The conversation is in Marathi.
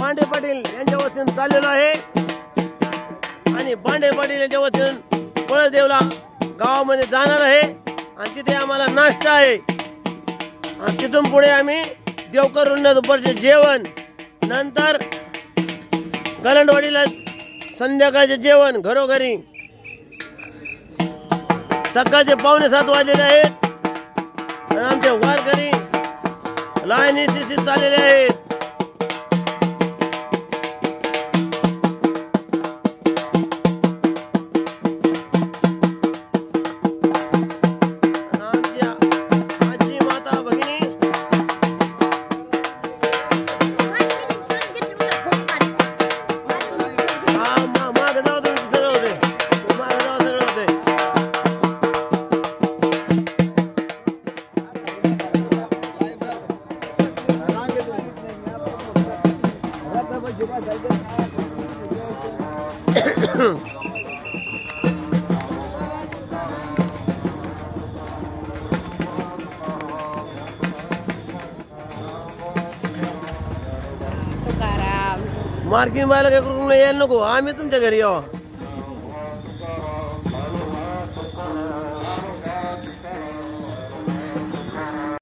बांडे पाटील यांच्या वतीने चाललेलो आहे आणि बांडे पाटील यांच्या वतीने पळसदेवला गावामध्ये जाणार आहे आणि तिथे आम्हाला नाश्ता आहे आणि तिथून पुढे आम्ही देवकर दुपारचे जेवण, नंतर गलंडवाडीला संध्याकाळचे जेवण घरोघरी. सकाळचे 6:45 वाजलेले आहेत आणि आमचे वारकरी लाईनी स्थितीत चाललेले आहेत. मार्किंग व्हायला काय करून यायला नको, आम्ही तुमच्या घरी यावं.